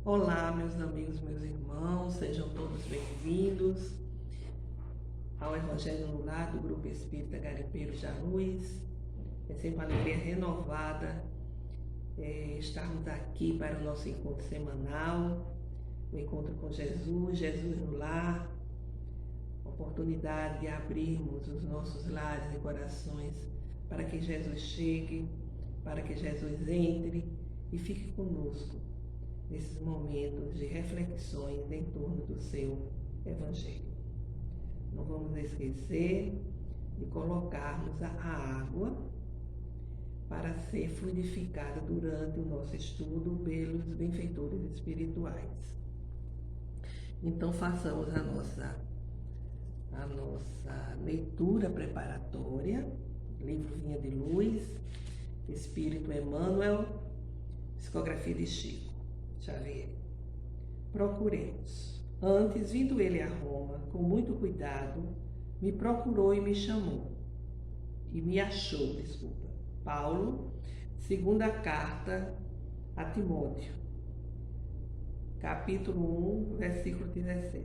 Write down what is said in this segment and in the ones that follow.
Olá, meus amigos, meus irmãos, sejam todos bem-vindos ao Evangelho no Lar do Grupo Espírita Garimpeiros da Luz. É sempre uma alegria renovada estarmos aqui para o nosso encontro semanal, o encontro com Jesus, Jesus no Lar, oportunidade de abrirmos os nossos lares e corações para que Jesus chegue, para que Jesus entre e fique conosco nesses momentos de reflexões em torno do seu Evangelho. Não vamos esquecer de colocarmos a água para ser fluidificada durante o nosso estudo pelos benfeitores espirituais. Então façamos a nossa leitura preparatória, livro Vinha de Luz, Espírito Emmanuel, psicografia de Chico Xavier. Procuremos. Antes, vindo ele a Roma, com muito cuidado, me procurou e me chamou. E me achou, desculpa. Paulo, segunda carta a Timóteo, capítulo 1, versículo 17.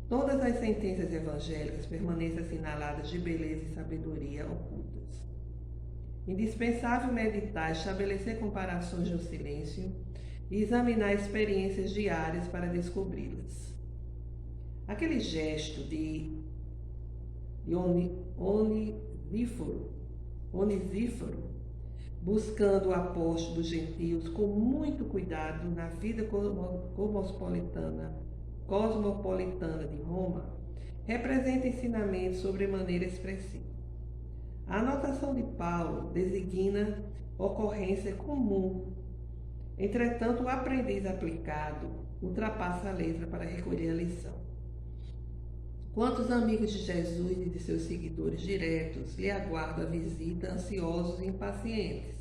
Todas as sentenças evangélicas permanecem assinaladas de beleza e sabedoria ocultas. Indispensável meditar, estabelecer comparações no silêncio e examinar experiências diárias para descobri-las. Aquele gesto de Onesíforo, buscando o apóstolo dos gentios com muito cuidado na vida cosmopolitana de Roma, representa ensinamentos sobremaneira expressiva. A anotação de Paulo designa ocorrência comum. Entretanto, o aprendiz aplicado ultrapassa a letra para recolher a lição. Quantos amigos de Jesus e de seus seguidores diretos lhe aguardam a visita, ansiosos e impacientes?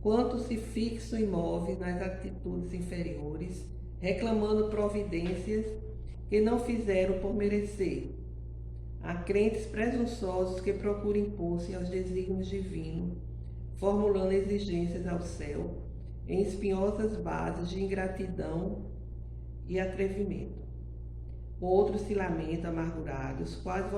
Quantos se fixam imóveis nas atitudes inferiores, reclamando providências que não fizeram por merecer? Há crentes presunçosos que procuram impor-se aos desígnios divinos, formulando exigências ao céu, em espinhosas bases de ingratidão e atrevimento. Outros se lamentam amargurados, quase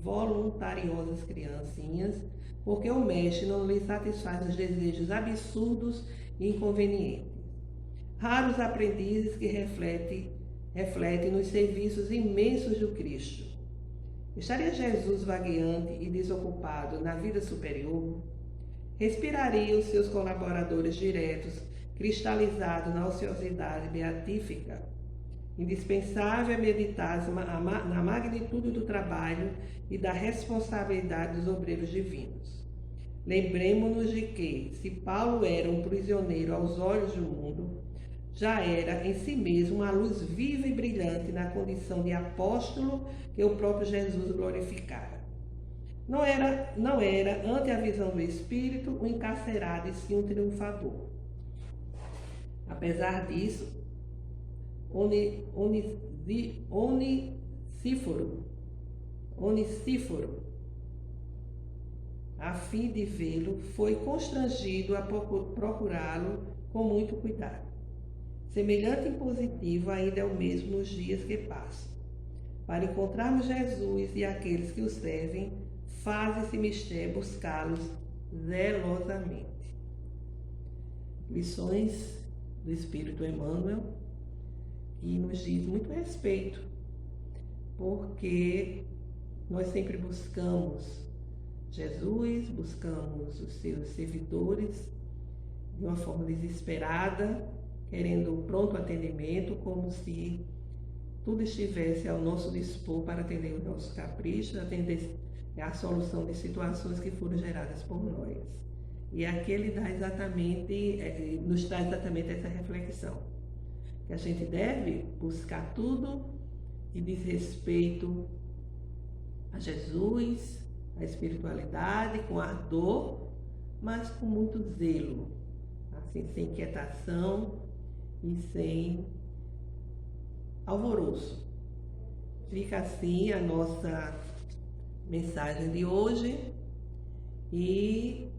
voluntariosas criancinhas, porque o mestre não lhes satisfaz os desejos absurdos e inconvenientes. Raros aprendizes que refletem nos serviços imensos do Cristo. Estaria Jesus vagueante e desocupado na vida superior? Respiraria os seus colaboradores diretos, cristalizados na ociosidade beatífica? Indispensável é meditar na magnitude do trabalho e da responsabilidade dos obreiros divinos. Lembremos-nos de que, se Paulo era um prisioneiro aos olhos do mundo, já era em si mesmo uma luz viva e brilhante na condição de apóstolo que o próprio Jesus glorificara. Não era, ante a visão do Espírito, um encarcerado e sim um triunfador. Apesar disso, Onesíforo, a fim de vê-lo, foi constrangido a procurá-lo com muito cuidado. Semelhante impositivo ainda é o mesmo nos dias que passam. Para encontrarmos Jesus e aqueles que o servem, faz-se mister buscá-los zelosamente. Lições do Espírito Emmanuel, que nos diz muito respeito, porque nós sempre buscamos Jesus, buscamos os seus servidores de uma forma desesperada, querendo pronto atendimento, como se tudo estivesse ao nosso dispor para atender os nossos caprichos, atender a solução de situações que foram geradas por nós. E aqui ele dá nos traz exatamente essa reflexão, que a gente deve buscar tudo que diz respeito a Jesus, a espiritualidade, com ardor, mas com muito zelo, assim, sem inquietação e sem alvoroço. Fica assim a nossa mensagem de hoje e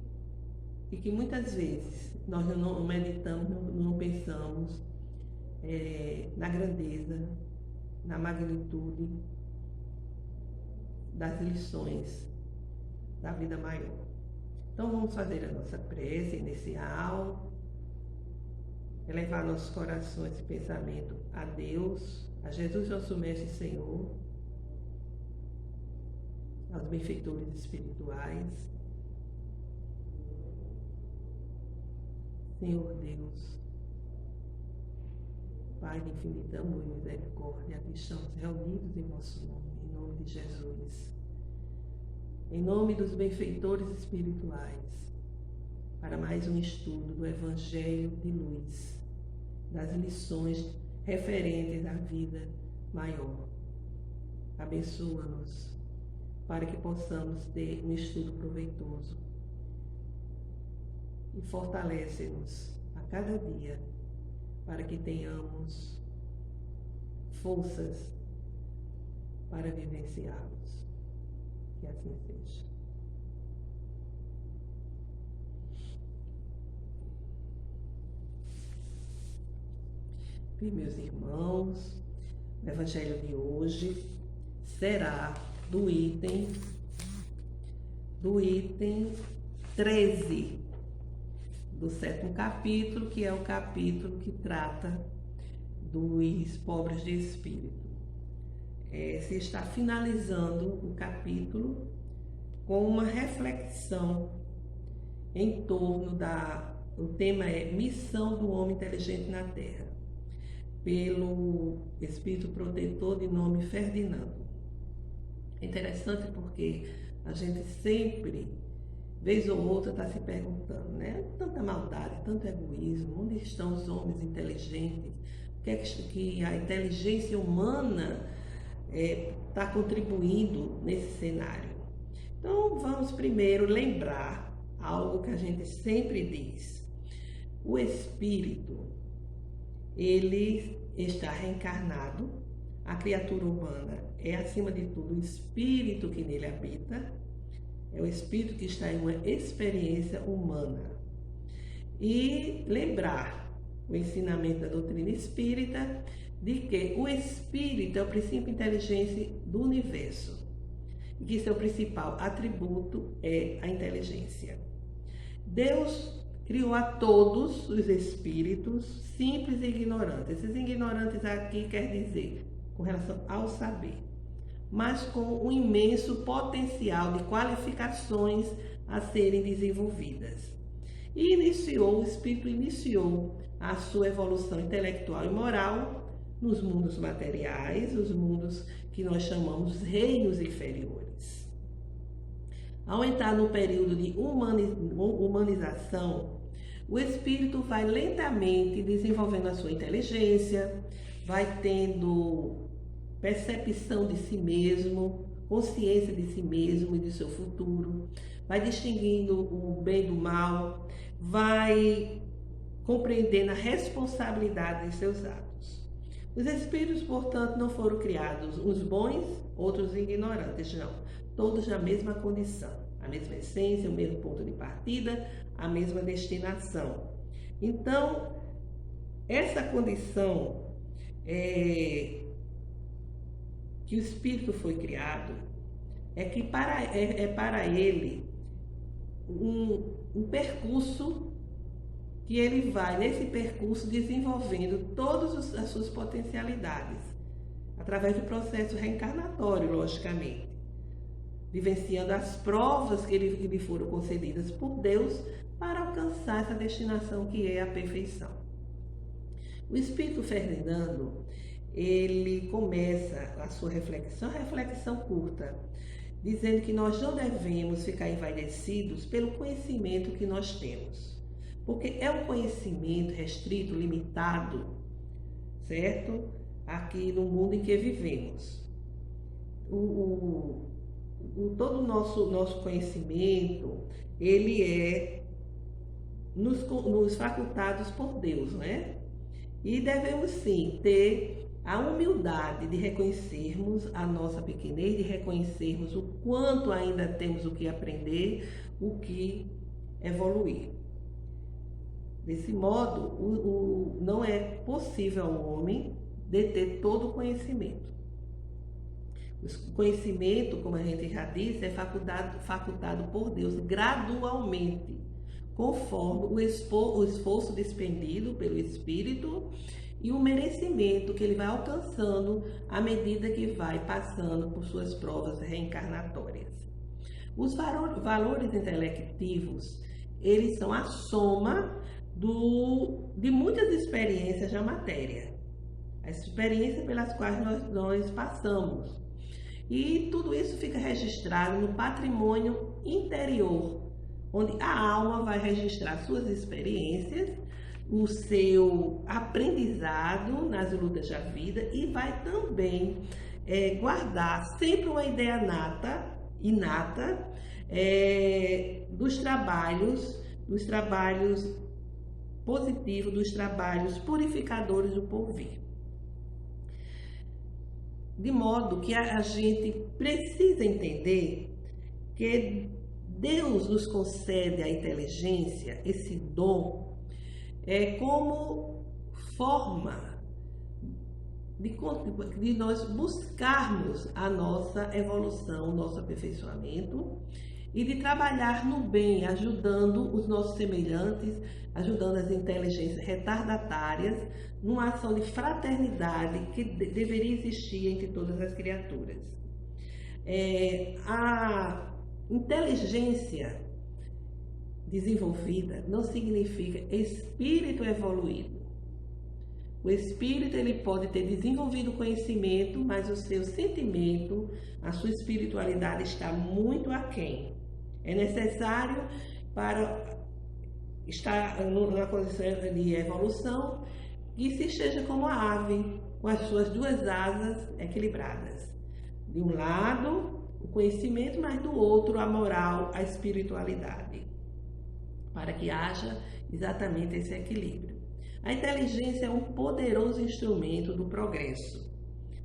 que muitas vezes nós não meditamos, não pensamos na grandeza, na magnitude das lições da vida maior. Então vamos fazer a nossa prece inicial, elevar nossos corações e pensamento a Deus, a Jesus, nosso Mestre e Senhor, aos benfeitores espirituais. Senhor Deus, Pai de infinito amor e misericórdia, aqui estamos reunidos em vosso nome, em nome de Jesus, em nome dos benfeitores espirituais, para mais um estudo do Evangelho de Luz, das lições referentes à vida maior. Abençoa-nos para que possamos ter um estudo proveitoso e fortalece-nos a cada dia para que tenhamos forças para vivenciá-los. Que assim seja. E, meus irmãos, o Evangelho de hoje será do item 13 do 7º capítulo, que é o capítulo que trata dos pobres de espírito. Se está finalizando o capítulo com uma reflexão em torno o tema é Missão do Homem Inteligente na Terra, pelo Espírito Protetor de nome Ferdinando. É interessante porque a gente sempre, vez ou outra, está se perguntando, né? Tanta maldade, tanto egoísmo, onde estão os homens inteligentes? O que é que a inteligência humana está contribuindo nesse cenário? Então, vamos primeiro lembrar algo que a gente sempre diz. O espírito, ele está reencarnado, a criatura humana é, acima de tudo, o espírito que nele habita, é o espírito que está em uma experiência humana. E lembrar o ensinamento da doutrina espírita de que o espírito é o princípio inteligente do universo e que seu principal atributo é a inteligência. Deus criou a todos os espíritos simples e ignorantes. Esses ignorantes aqui quer dizer com relação ao saber, mas com um imenso potencial de qualificações a serem desenvolvidas. E o espírito iniciou a sua evolução intelectual e moral nos mundos materiais, os mundos que nós chamamos reinos inferiores. Ao entrar no período de humanização, o espírito vai lentamente desenvolvendo a sua inteligência, vai tendo percepção de si mesmo, consciência de si mesmo e de seu futuro, vai distinguindo o bem do mal, vai compreendendo a responsabilidade de seus atos. Os espíritos, portanto, não foram criados uns bons, outros ignorantes, não. Todos na mesma condição, a mesma essência, o mesmo ponto de partida, a mesma destinação. Então, essa condição que o espírito foi criado é que para ele um percurso que ele vai, nesse percurso, desenvolvendo todas as suas potencialidades, através do processo reencarnatório, logicamente, vivenciando as provas que lhe foram concedidas por Deus para alcançar essa destinação que é a perfeição. O Espírito Ferdinando, ele começa a sua reflexão curta, dizendo que nós não devemos ficar envaidecidos pelo conhecimento que nós temos, porque é um conhecimento restrito, limitado, certo? Aqui no mundo em que vivemos. Todo o nosso conhecimento, ele é nos facultados por Deus, né? E devemos sim ter a humildade de reconhecermos a nossa pequenez, de reconhecermos o quanto ainda temos o que aprender, o que evoluir. Desse modo, não é possível ao homem deter todo o conhecimento. O conhecimento, como a gente já disse, é facultado por Deus gradualmente, conforme o esforço despendido pelo Espírito e o merecimento que ele vai alcançando à medida que vai passando por suas provas reencarnatórias. Os valores intelectivos, eles são a soma de muitas experiências da matéria, as experiências pelas quais nós passamos. E tudo isso fica registrado no patrimônio interior, onde a alma vai registrar suas experiências, o seu aprendizado nas lutas da vida e vai também guardar sempre uma ideia inata dos trabalhos positivos, dos trabalhos purificadores do porvir. De modo que a gente precisa entender que Deus nos concede a inteligência, esse dom, como forma de nós buscarmos a nossa evolução, o nosso aperfeiçoamento e de trabalhar no bem, ajudando os nossos semelhantes, ajudando as inteligências retardatárias, numa ação de fraternidade que deveria existir entre todas as criaturas. A inteligência desenvolvida não significa espírito evoluído. O espírito ele pode ter desenvolvido conhecimento, mas o seu sentimento, a sua espiritualidade está muito aquém. É necessário para estar na condição de evolução que se esteja como a ave, com as suas duas asas equilibradas. De um lado, o conhecimento, mas do outro, a moral, a espiritualidade, para que haja exatamente esse equilíbrio. A inteligência é um poderoso instrumento do progresso,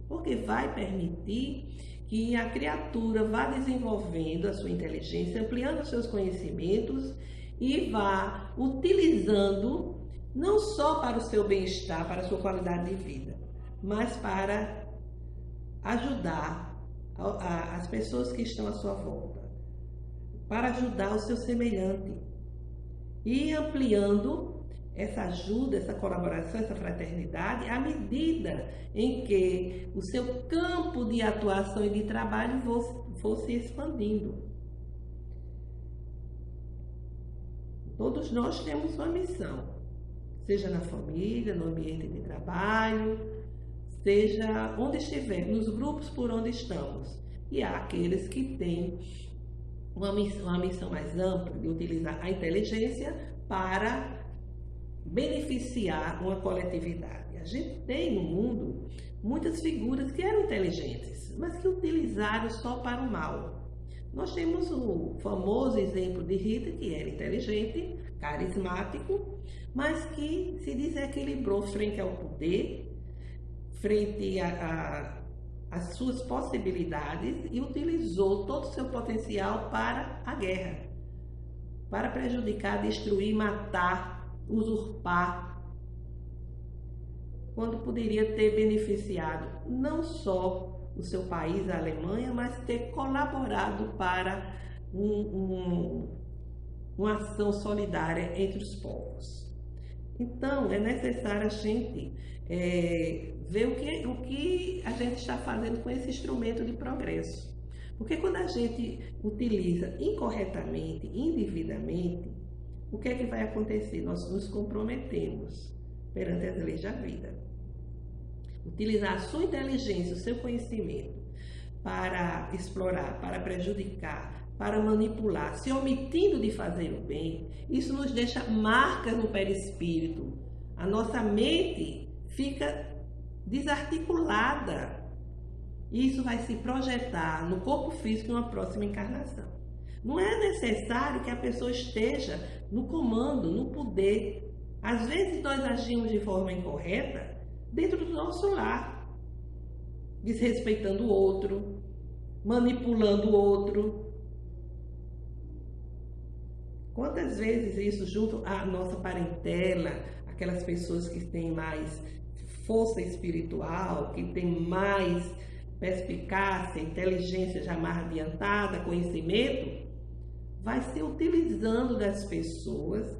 porque vai permitir que a criatura vá desenvolvendo a sua inteligência, ampliando os seus conhecimentos e vá utilizando não só para o seu bem-estar, para a sua qualidade de vida, mas para ajudar as pessoas que estão à sua volta, para ajudar o seu semelhante e ampliando essa ajuda, essa colaboração, essa fraternidade, à medida em que o seu campo de atuação e de trabalho for se expandindo. Todos nós temos uma missão, seja na família, no ambiente de trabalho, seja onde estiver, nos grupos por onde estamos. E há aqueles que têm uma missão mais ampla de utilizar a inteligência para beneficiar uma coletividade. A gente tem no mundo muitas figuras que eram inteligentes, mas que utilizaram só para o mal. Nós temos o famoso exemplo de Hitler, que era inteligente, carismático, mas que se desequilibrou frente ao poder, frente às suas possibilidades e utilizou todo o seu potencial para a guerra, para prejudicar, destruir, matar, usurpar, quando poderia ter beneficiado não só o seu país, a Alemanha, mas ter colaborado para uma ação solidária entre os povos. Então, é necessário a gente ver o que a gente está fazendo com esse instrumento de progresso. Porque quando a gente utiliza incorretamente, indevidamente, o que é que vai acontecer? Nós nos comprometemos perante as leis da vida. Utilizar a sua inteligência, o seu conhecimento para explorar, para prejudicar, para manipular, se omitindo de fazer o bem, isso nos deixa marcas no perispírito. A nossa mente fica desarticulada. E isso vai se projetar no corpo físico em uma próxima encarnação. Não é necessário que a pessoa esteja no comando, no poder. Às vezes nós agimos de forma incorreta dentro do nosso lar, desrespeitando o outro, manipulando o outro, Quantas vezes isso junto à nossa parentela, aquelas pessoas que têm mais força espiritual, que têm mais perspicácia, inteligência já mais adiantada, conhecimento, vai se utilizando das pessoas,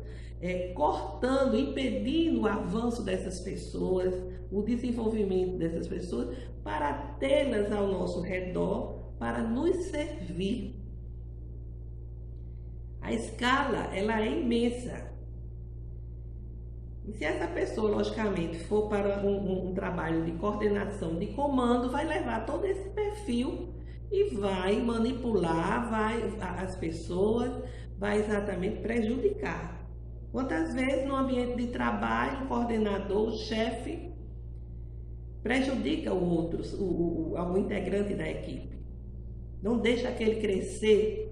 cortando, impedindo o avanço dessas pessoas, o desenvolvimento dessas pessoas, para tê-las ao nosso redor, para nos servir. A escala, ela é imensa. E se essa pessoa, logicamente, for para um trabalho de coordenação, de comando, vai levar todo esse perfil e vai manipular as pessoas, vai exatamente prejudicar. Quantas vezes no ambiente de trabalho, o coordenador, o chefe, prejudica algum integrante da equipe. Não deixa aquele crescer.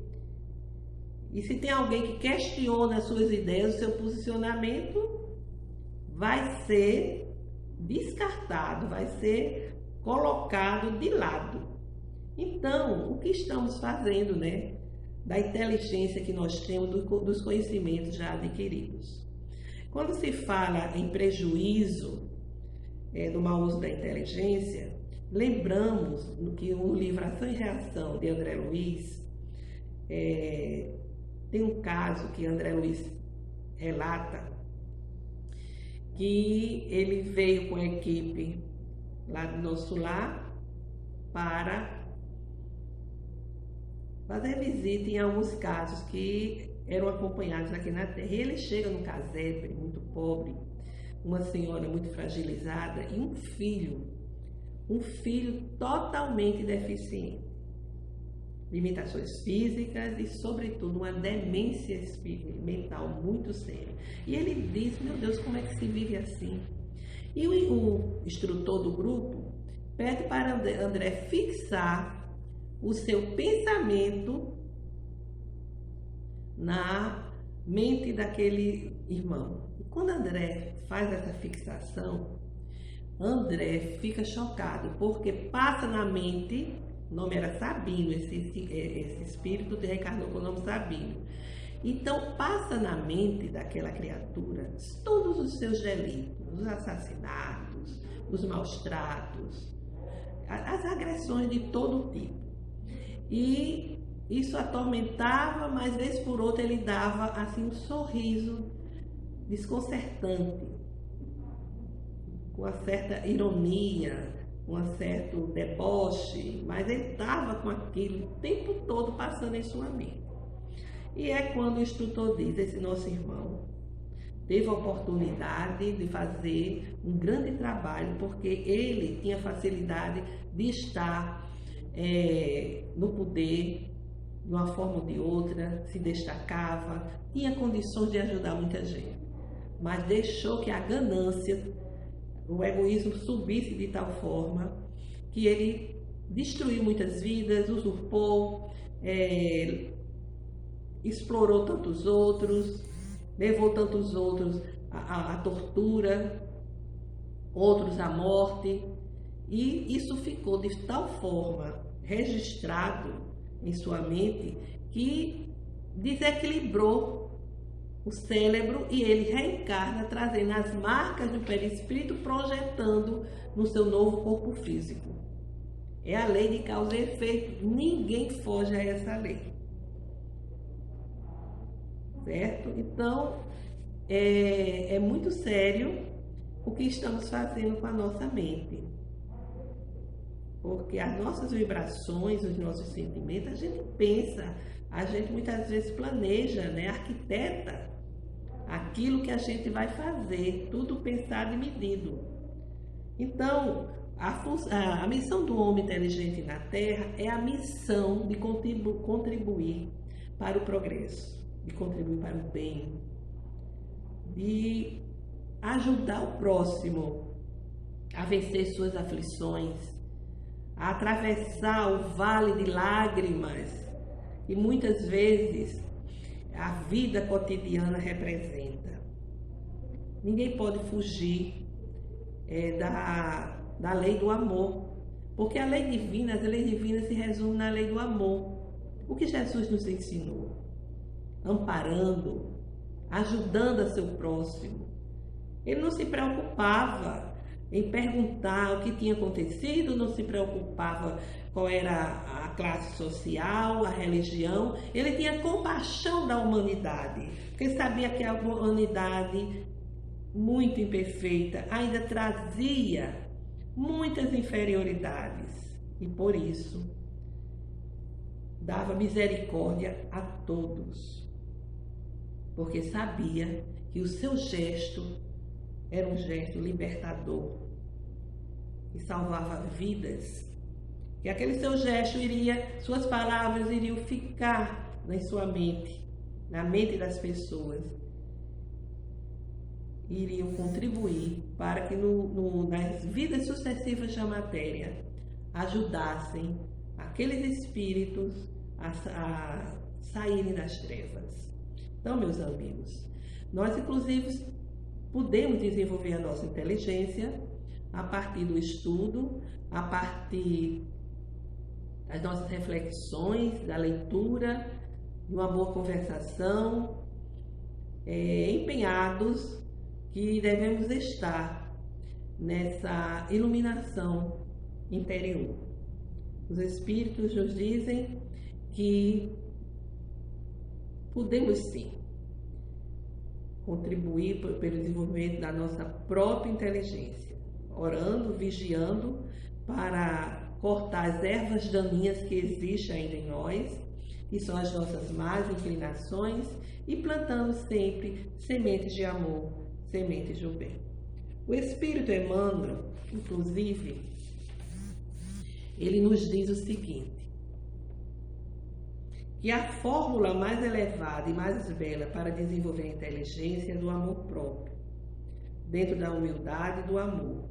E se tem alguém que questiona as suas ideias, o seu posicionamento, vai ser descartado, vai ser colocado de lado. Então, o que estamos fazendo, né? Da inteligência que nós temos, dos conhecimentos já adquiridos. Quando se fala em prejuízo do mau uso da inteligência, lembramos que no livro Ação e Reação, de André Luiz, tem um caso que André Luiz relata, que ele veio com a equipe lá do nosso lar para fazer visita em alguns casos que eram acompanhados aqui na terra. E ele chega no casebre, muito pobre, uma senhora muito fragilizada e um filho totalmente deficiente. Limitações físicas e, sobretudo, uma demência mental muito séria. E ele diz, meu Deus, como é que se vive assim? E o instrutor do grupo pede para André fixar o seu pensamento na mente daquele irmão. E quando André faz essa fixação, André fica chocado, porque passa na mente, o nome era Sabino, esse espírito reencarnou com o nome Sabino. Então passa na mente daquela criatura todos os seus delitos, os assassinatos, os maus tratos, as agressões de todo tipo. E isso atormentava, mas vez por outra ele dava assim um sorriso desconcertante, com uma certa ironia, com um certo deboche, mas ele estava com aquilo o tempo todo passando em sua mente. E é quando o instrutor diz, esse nosso irmão teve a oportunidade de fazer um grande trabalho, porque ele tinha facilidade de estar no poder, de uma forma ou de outra, se destacava, tinha condições de ajudar muita gente, mas deixou que a ganância, o egoísmo subisse de tal forma que ele destruiu muitas vidas, usurpou, explorou tantos outros, levou tantos outros à tortura, outros à morte, e isso ficou de tal forma registrado em sua mente que desequilibrou o cérebro e ele reencarna trazendo as marcas do perispírito, projetando no seu novo corpo físico. É a lei de causa e efeito, ninguém foge a essa lei. Certo? Então, é muito sério o que estamos fazendo com a nossa mente. Porque as nossas vibrações, os nossos sentimentos, a gente pensa, a gente muitas vezes planeja, né? Arquiteta aquilo que a gente vai fazer, tudo pensado e medido. Então, a missão do homem inteligente na Terra é a missão de contribuir para o progresso, de contribuir para o bem, de ajudar o próximo a vencer suas aflições, a atravessar o vale de lágrimas que muitas vezes a vida cotidiana representa. Ninguém pode fugir da lei do amor, porque as leis divinas se resumem na lei do amor. O que Jesus nos ensinou? amparando, ajudando a seu próximo. Ele não se preocupava em perguntar o que tinha acontecido, não se preocupava qual era a classe social, a religião. Ele tinha compaixão da humanidade, porque sabia que a humanidade, muito imperfeita, ainda trazia muitas inferioridades e por isso dava misericórdia a todos, porque sabia que o seu gesto era um gesto libertador que salvava vidas, que aquele seu gesto suas palavras iriam ficar na sua mente, na mente das pessoas, iriam contribuir para que nas vidas sucessivas da matéria ajudassem aqueles espíritos a saírem das trevas. Então, meus amigos, nós inclusive podemos desenvolver a nossa inteligência a partir do estudo, a partir das nossas reflexões, da leitura, de uma boa conversação, empenhados que devemos estar nessa iluminação interior. Os espíritos nos dizem que podemos sim contribuir pelo desenvolvimento da nossa própria inteligência, orando, vigiando para cortar as ervas daninhas que existem ainda em nós, que são as nossas más inclinações, e plantando sempre sementes de amor, sementes do bem. O Espírito Emmanuel, inclusive, ele nos diz o seguinte, que a fórmula mais elevada e mais bela para desenvolver a inteligência é do amor próprio, dentro da humildade e do amor.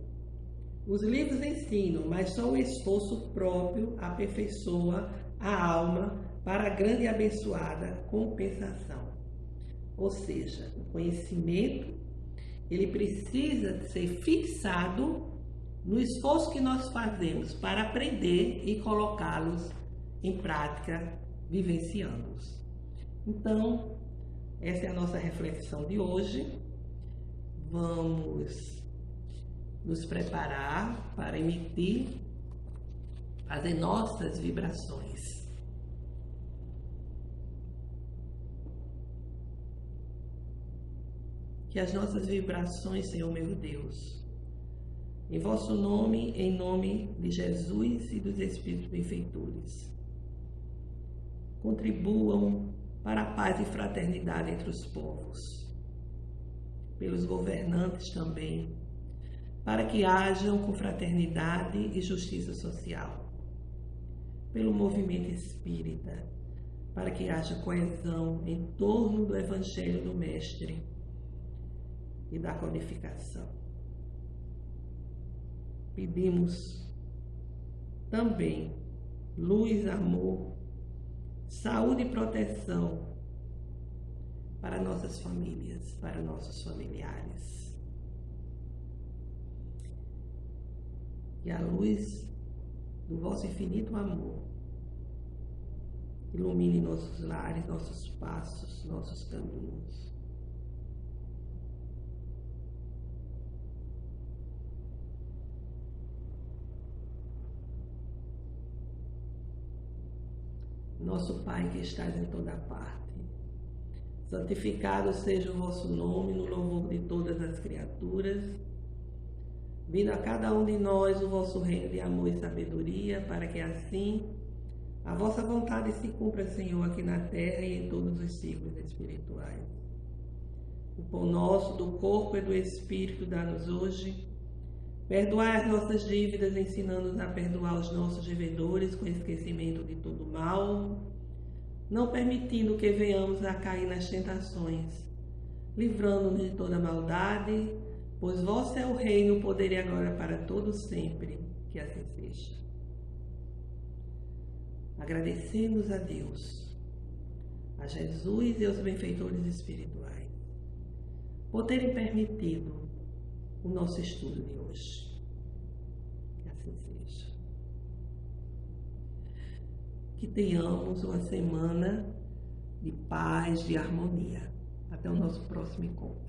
Os livros ensinam, mas só o esforço próprio aperfeiçoa a alma para a grande e abençoada compensação. Ou seja, o conhecimento, ele precisa ser fixado no esforço que nós fazemos para aprender e colocá-los em prática, vivenciando-os. Então, essa é a nossa reflexão de hoje. Vamos nos preparar para emitir, fazer nossas vibrações. Que as nossas vibrações, Senhor meu Deus, em vosso nome, em nome de Jesus e dos Espíritos benfeitores, contribuam para a paz e fraternidade entre os povos, pelos governantes também, para que hajam com fraternidade e justiça social, pelo movimento espírita, para que haja coesão em torno do Evangelho do Mestre e da codificação. Pedimos também luz, amor, saúde e proteção para nossas famílias, para nossos familiares. Que a luz do vosso infinito amor ilumine nossos lares, nossos passos, nossos caminhos. Nosso Pai que estás em toda parte, santificado seja o vosso nome no louvor de todas as criaturas, vindo a cada um de nós o vosso reino de amor e sabedoria, para que assim a vossa vontade se cumpra, Senhor, aqui na terra e em todos os ciclos espirituais. O pão nosso do corpo e do espírito dá-nos hoje. Perdoai as nossas dívidas, ensinando-nos a perdoar os nossos devedores, com esquecimento de todo mal, não permitindo que venhamos a cair nas tentações, livrando-nos de toda maldade, pois vosso é o reino, o poder e a glória para todos sempre, que assim seja. Agradecemos a Deus, a Jesus e aos benfeitores espirituais, por terem permitido o nosso estudo de hoje. Que assim seja. Que tenhamos uma semana de paz, de harmonia. Até o nosso próximo encontro.